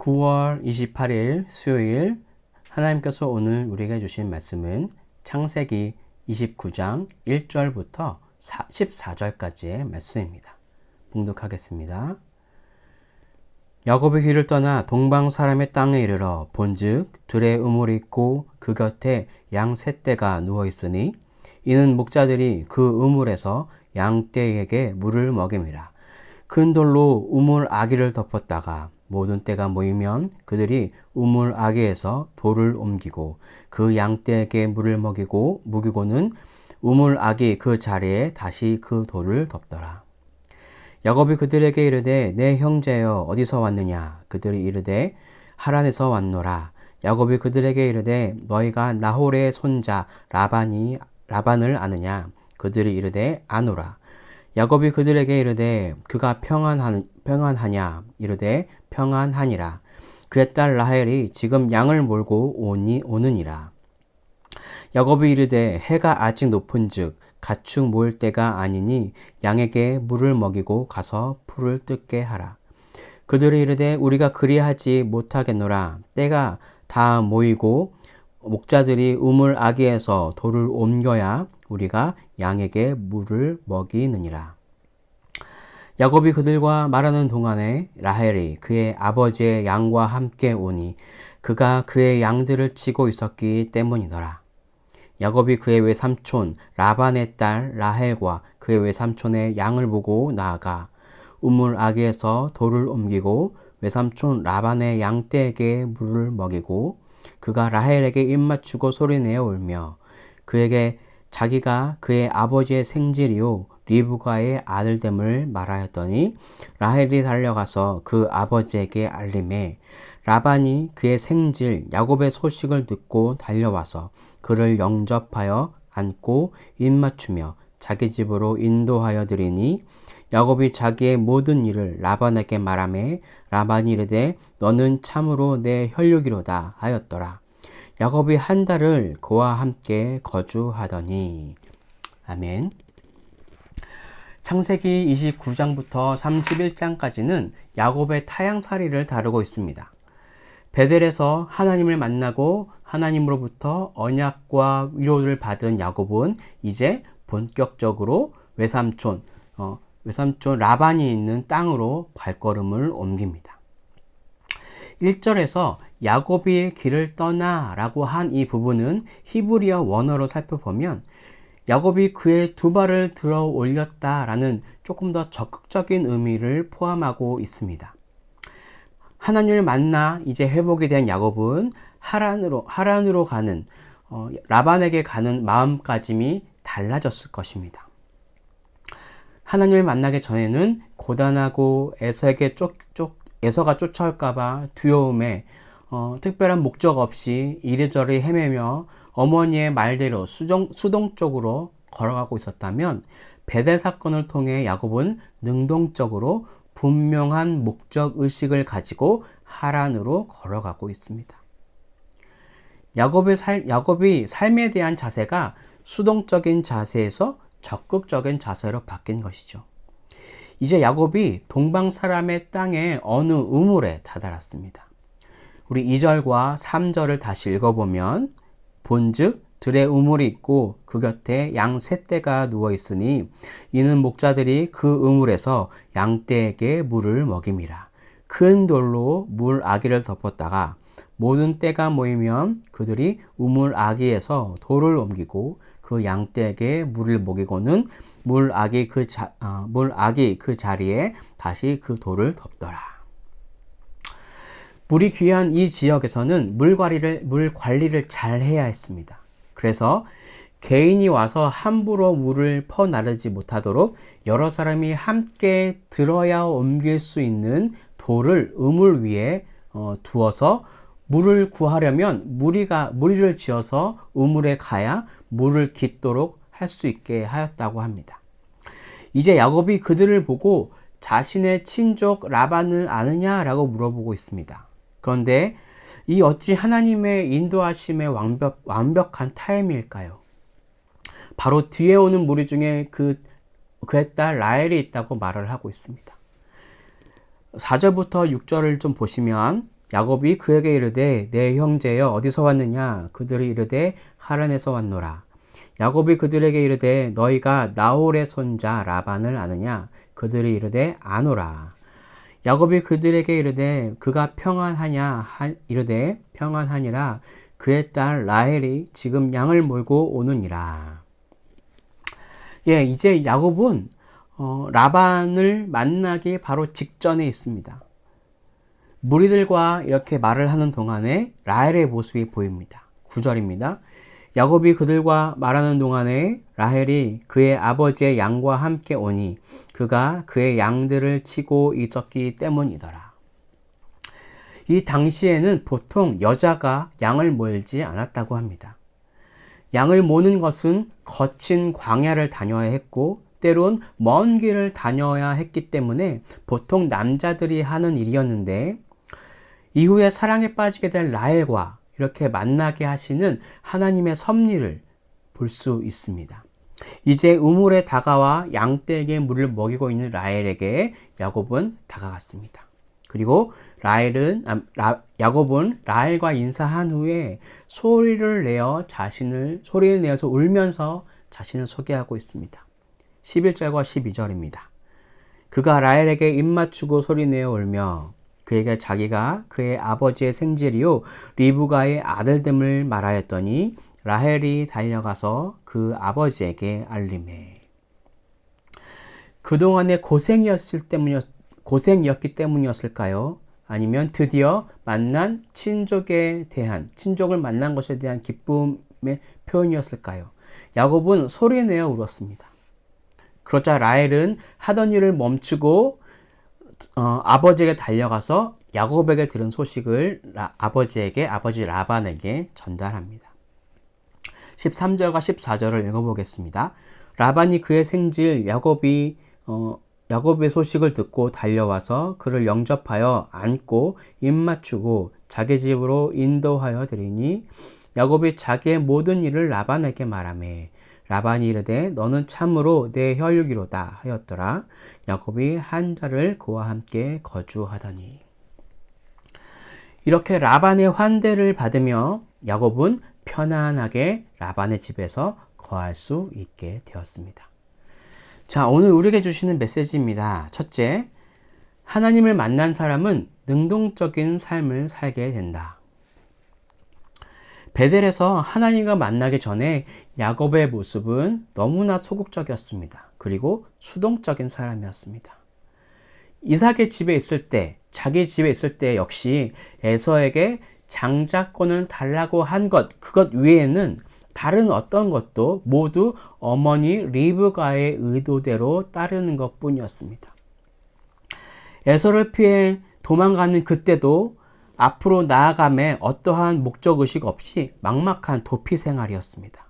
9월 28일 수요일 하나님께서 오늘 우리에게 주신 말씀은 창세기 29장 1절부터 14절까지의 말씀입니다. 봉독하겠습니다. 야곱이 길을 떠나 동방 사람의 땅에 이르러 본즉 들에 우물이 있고 그 곁에 양 세 떼가 누워 있으니 이는 목자들이 그 우물에서 양 떼에게 물을 먹임이라. 큰 돌로 우물 아기를 덮었다가 모든 떼가 모이면 그들이 우물 아기에서 돌을 옮기고 그 양떼에게 물을 먹이고는 우물 아기 그 자리에 다시 그 돌을 덮더라. 야곱이 그들에게 이르되 내 형제여 어디서 왔느냐? 그들이 이르되 하란에서 왔노라. 야곱이 그들에게 이르되 너희가 나홀의 손자 라반을 아느냐? 그들이 이르되 아노라. 야곱이 그들에게 이르되 그가 평안하냐? 이르되 평안하니라. 그의 딸 라헬이 지금 양을 몰고 오느니라. 야곱이 이르되 해가 아직 높은즉 가축 모일 때가 아니니 양에게 물을 먹이고 가서 풀을 뜯게 하라. 그들이 이르되 우리가 그리하지 못하겠노라. 때가 다 모이고 목자들이 우물 아기에서 돌을 옮겨야 우리가 양에게 물을 먹이느니라. 야곱이 그들과 말하는 동안에 라헬이 그의 아버지의 양과 함께 오니 그가 그의 양들을 치고 있었기 때문이더라. 야곱이 그의 외삼촌 라반의 딸 라헬과 그의 외삼촌의 양을 보고 나아가 우물 아기에서 돌을 옮기고 외삼촌 라반의 양떼에게 물을 먹이고 그가 라헬에게 입맞추고 소리내어 울며 그에게 자기가 그의 아버지의 생질이요 리브가의 아들됨을 말하였더니 라헬이 달려가서 그 아버지에게 알림해 라반이 그의 생질 야곱의 소식을 듣고 달려와서 그를 영접하여 안고 입맞추며 자기 집으로 인도하여 드리니 야곱이 자기의 모든 일을 라반에게 말하매 라반이 이르되 너는 참으로 내 혈육이로다 하였더라. 야곱이 한 달을 그와 함께 거주하더니. 아멘. 창세기 29장부터 31장까지는 야곱의 타향살이를 다루고 있습니다. 베델에서 하나님을 만나고 하나님으로부터 언약과 위로를 받은 야곱은 이제 본격적으로 외삼촌 라반이 있는 땅으로 발걸음을 옮깁니다. 1절에서 야곱이 길을 떠나 라고 한 이 부분은 히브리어 원어로 살펴보면 야곱이 그의 두 발을 들어 올렸다라는 조금 더 적극적인 의미를 포함하고 있습니다. 하나님을 만나 이제 회복이 된 야곱은 하란으로 가는 라반에게 가는 마음가짐이 달라졌을 것입니다. 하나님을 만나기 전에는 고단하고 에서가 쫓아올까봐 두려움에 특별한 목적 없이 이리저리 헤매며 어머니의 말대로 수동적으로 걸어가고 있었다면 베델 사건을 통해 야곱은 능동적으로 분명한 목적의식을 가지고 하란으로 걸어가고 있습니다. 야곱이 삶에 대한 자세가 수동적인 자세에서 적극적인 자세로 바뀐 것이죠. 이제 야곱이 동방 사람의 땅의 어느 우물에 다다랐습니다. 우리 2절과 3절을 다시 읽어보면 본즉 들에 우물이 있고 그 곁에 양 세 떼가 누워 있으니 이는 목자들이 그 우물에서 양떼에게 물을 먹임이라. 큰 돌로 물 아기를 덮었다가 모든 떼가 모이면 그들이 우물 아기에서 돌을 옮기고 그 양떼에게 물을 먹이고는 물 아기 그 자리에 다시 그 돌을 덮더라. 물이 귀한 이 지역에서는 물 관리를 잘 해야 했습니다. 그래서 개인이 와서 함부로 물을 퍼나르지 못하도록 여러 사람이 함께 들어야 옮길 수 있는 돌을 우물 위에 두어서 물을 구하려면 무리를 지어서 우물에 가야 물을 깃도록 할 수 있게 하였다고 합니다. 이제 야곱이 그들을 보고 자신의 친족 라반을 아느냐라고 물어보고 있습니다. 그런데 이 어찌 하나님의 인도하심의 완벽한 타임일까요? 바로 뒤에 오는 무리 중에 그의 딸 라헬이 있다고 말을 하고 있습니다. 4절부터 6절을 좀 보시면 야곱이 그에게 이르되 내 형제여 어디서 왔느냐? 그들이 이르되 하란에서 왔노라. 야곱이 그들에게 이르되 너희가 나홀의 손자 라반을 아느냐? 그들이 이르되 아노라. 야곱이 그들에게 이르되 그가 평안하냐? 이르되 평안하니라. 그의 딸 라헬이 지금 양을 몰고 오느니라. 예, 이제 야곱은 라반을 만나기 바로 직전에 있습니다. 무리들과 이렇게 말을 하는 동안에 라헬의 모습이 보입니다. 9절입니다. 야곱이 그들과 말하는 동안에 라헬이 그의 아버지의 양과 함께 오니 그가 그의 양들을 치고 있었기 때문이더라. 이 당시에는 보통 여자가 양을 몰지 않았다고 합니다. 양을 모는 것은 거친 광야를 다녀야 했고 때론 먼 길을 다녀야 했기 때문에 보통 남자들이 하는 일이었는데 이후에 사랑에 빠지게 된 라헬과 이렇게 만나게 하시는 하나님의 섭리를 볼 수 있습니다. 이제 우물에 다가와 양떼에게 물을 먹이고 있는 라헬에게 야곱은 다가갔습니다. 그리고 야곱은 라헬과 인사한 후에 소리를 내어서 울면서 자신을 소개하고 있습니다. 11절과 12절입니다. 그가 라헬에게 입맞추고 소리내어 울며 그에게 자기가 그의 아버지의 생질이요 리브가의 아들됨을 말하였더니 라헬이 달려가서 그 아버지에게 알리매. 그동안의 고생이었기 때문이었을까요? 아니면 드디어 만난 친족을 만난 것에 대한 기쁨의 표현이었을까요? 야곱은 소리내어 울었습니다. 그러자 라헬은 하던 일을 멈추고 아버지에게 달려가서 야곱에게 들은 소식을 아버지 라반에게 전달합니다. 13절과 14절을 읽어보겠습니다. 라반이 그의 생질 야곱의 소식을 듣고 달려와서 그를 영접하여 안고 입맞추고 자기 집으로 인도하여 드리니 야곱이 자기의 모든 일을 라반에게 말하매 라반이 이르되 너는 참으로 내 혈육이로다 하였더라. 야곱이 한 달을 그와 함께 거주하더니. 이렇게 라반의 환대를 받으며 야곱은 편안하게 라반의 집에서 거할 수 있게 되었습니다. 자, 오늘 우리에게 주시는 메시지입니다. 첫째, 하나님을 만난 사람은 능동적인 삶을 살게 된다. 베델에서 하나님과 만나기 전에 야곱의 모습은 너무나 소극적이었습니다. 그리고 수동적인 사람이었습니다. 이삭의 집에 있을 때, 자기 집에 있을 때 역시 에서에게 장자권을 달라고 한 그것 외에는 다른 어떤 것도 모두 어머니 리브가의 의도대로 따르는 것 뿐이었습니다. 에서를 피해 도망가는 그때도 앞으로 나아감에 어떠한 목적의식 없이 막막한 도피 생활이었습니다.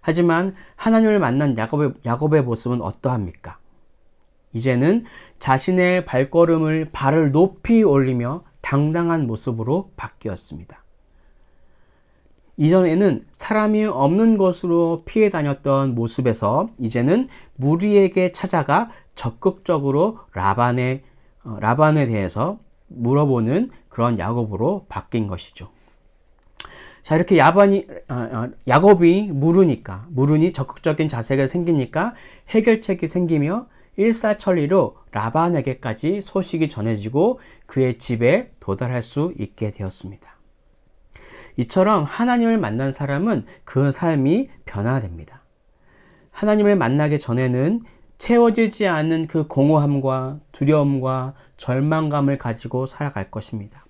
하지만 하나님을 만난 야곱의 모습은 어떠합니까? 이제는 자신의 발을 높이 올리며 당당한 모습으로 바뀌었습니다. 이전에는 사람이 없는 곳으로 피해 다녔던 모습에서 이제는 무리에게 찾아가 적극적으로 라반에 대해서 물어보는 그런 야곱으로 바뀐 것이죠. 자, 이렇게 야곱이 물으니 적극적인 자세가 생기니까 해결책이 생기며 일사천리로 라반에게까지 소식이 전해지고 그의 집에 도달할 수 있게 되었습니다. 이처럼 하나님을 만난 사람은 그 삶이 변화됩니다. 하나님을 만나기 전에는 채워지지 않는 그 공허함과 두려움과 절망감을 가지고 살아갈 것입니다.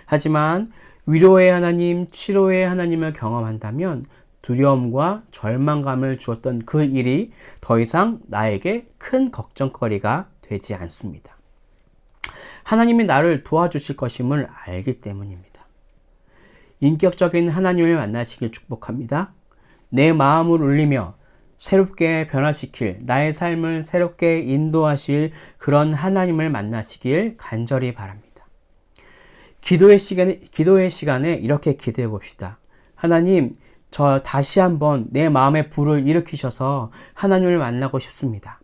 하지만 위로의 하나님, 치료의 하나님을 경험한다면 두려움과 절망감을 주었던 그 일이 더 이상 나에게 큰 걱정거리가 되지 않습니다. 하나님이 나를 도와주실 것임을 알기 때문입니다. 인격적인 하나님을 만나시길 축복합니다. 내 마음을 울리며 새롭게 변화시킬, 나의 삶을 새롭게 인도하실 그런 하나님을 만나시길 간절히 바랍니다. 기도의 시간에 이렇게 기도해 봅시다. 하나님, 저 다시 한번 내 마음의 불을 일으키셔서 하나님을 만나고 싶습니다.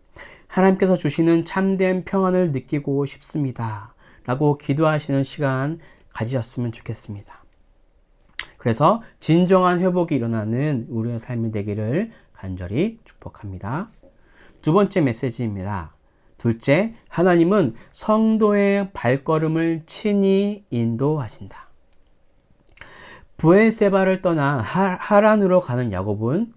하나님께서 주시는 참된 평안을 느끼고 싶습니다. 라고 기도하시는 시간 가지셨으면 좋겠습니다. 그래서 진정한 회복이 일어나는 우리의 삶이 되기를 간절히 축복합니다. 두 번째 메시지입니다. 둘째, 하나님은 성도의 발걸음을 친히 인도하신다. 브엘세바를 떠나 하란으로 가는 야곱은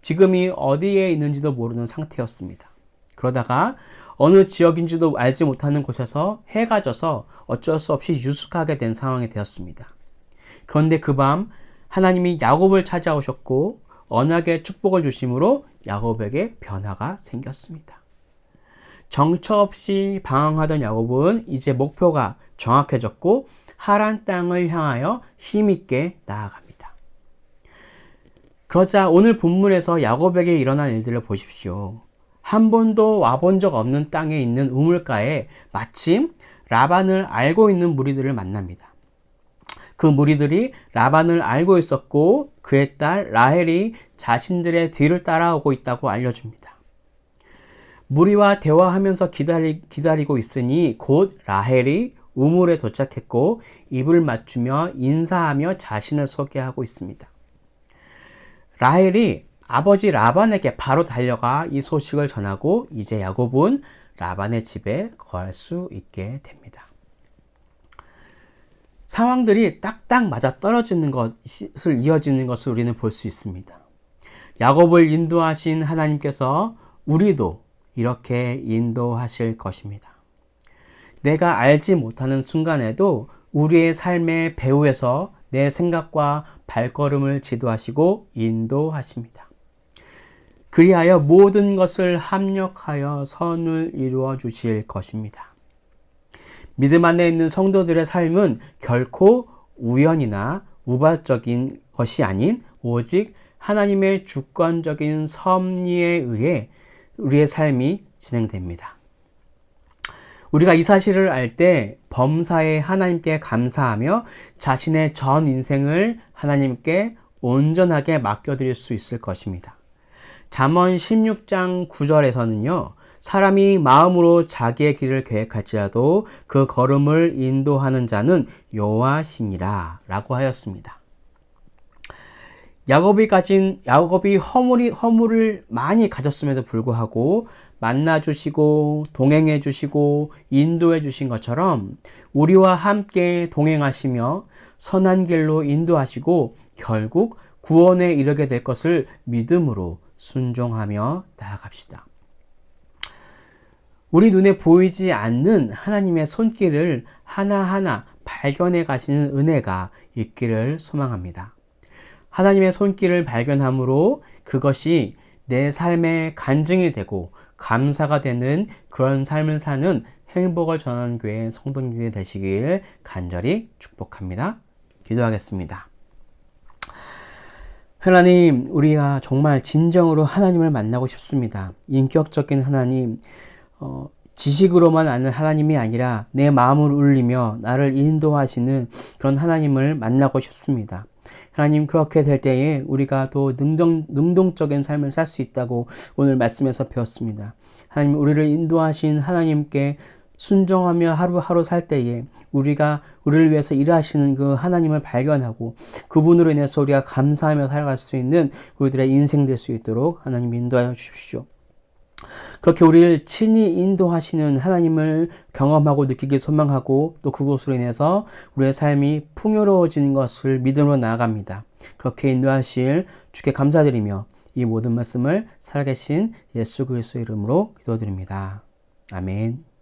지금이 어디에 있는지도 모르는 상태였습니다. 그러다가 어느 지역인지도 알지 못하는 곳에서 해가 져서 어쩔 수 없이 유숙하게 된 상황이 되었습니다. 그런데 그 밤 하나님이 야곱을 찾아오셨고 언약의 축복을 주심으로 야곱에게 변화가 생겼습니다. 정처 없이 방황하던 야곱은 이제 목표가 정확해졌고 하란 땅을 향하여 힘있게 나아갑니다. 그러자 오늘 본문에서 야곱에게 일어난 일들을 보십시오. 한 번도 와본 적 없는 땅에 있는 우물가에 마침 라반을 알고 있는 무리들을 만납니다. 그 무리들이 라반을 알고 있었고 그의 딸 라헬이 자신들의 뒤를 따라오고 있다고 알려줍니다. 무리와 대화하면서 기다리고 있으니 곧 라헬이 우물에 도착했고 입을 맞추며 인사하며 자신을 소개하고 있습니다. 라헬이 아버지 라반에게 바로 달려가 이 소식을 전하고 이제 야곱은 라반의 집에 거할 수 있게 됩니다. 상황들이 딱딱 맞아 떨어지는 것을 이어지는 것을 우리는 볼 수 있습니다. 야곱을 인도하신 하나님께서 우리도 이렇게 인도하실 것입니다. 내가 알지 못하는 순간에도 우리의 삶의 배후에서 내 생각과 발걸음을 지도하시고 인도하십니다. 그리하여 모든 것을 합력하여 선을 이루어 주실 것입니다. 믿음 안에 있는 성도들의 삶은 결코 우연이나 우발적인 것이 아닌 오직 하나님의 주권적인 섭리에 의해 우리의 삶이 진행됩니다. 우리가 이 사실을 알 때 범사에 하나님께 감사하며 자신의 전 인생을 하나님께 온전하게 맡겨드릴 수 있을 것입니다. 잠언 16장 9절에서는요. 사람이 마음으로 자기의 길을 계획할지라도 그 걸음을 인도하는 자는 여호와시니라 라고 하였습니다. 야곱이 허물을 많이 가졌음에도 불구하고 만나주시고 동행해주시고 인도해주신 것처럼 우리와 함께 동행하시며 선한 길로 인도하시고 결국 구원에 이르게 될 것을 믿음으로 순종하며 나아갑시다. 우리 눈에 보이지 않는 하나님의 손길을 하나하나 발견해 가시는 은혜가 있기를 소망합니다. 하나님의 손길을 발견함으로 그것이 내 삶의 간증이 되고 감사가 되는 그런 삶을 사는 행복을 전하는 교회 성도님이 되시길 간절히 축복합니다. 기도하겠습니다. 하나님, 우리가 정말 진정으로 하나님을 만나고 싶습니다. 인격적인 하나님, 지식으로만 아는 하나님이 아니라 내 마음을 울리며 나를 인도하시는 그런 하나님을 만나고 싶습니다. 하나님, 그렇게 될 때에 우리가 더 능동적인 삶을 살 수 있다고 오늘 말씀에서 배웠습니다. 하나님, 우리를 인도하신 하나님께 순종하며 하루하루 살 때에 우리를 위해서 일하시는 그 하나님을 발견하고 그분으로 인해서 우리가 감사하며 살아갈 수 있는 우리들의 인생 될 수 있도록 하나님 인도하여 주십시오. 그렇게 우리를 친히 인도하시는 하나님을 경험하고 느끼길 소망하고 또 그것으로 인해서 우리의 삶이 풍요로워지는 것을 믿음으로 나아갑니다. 그렇게 인도하실 주께 감사드리며 이 모든 말씀을 살아계신 예수 그리스도의 이름으로 기도드립니다. 아멘.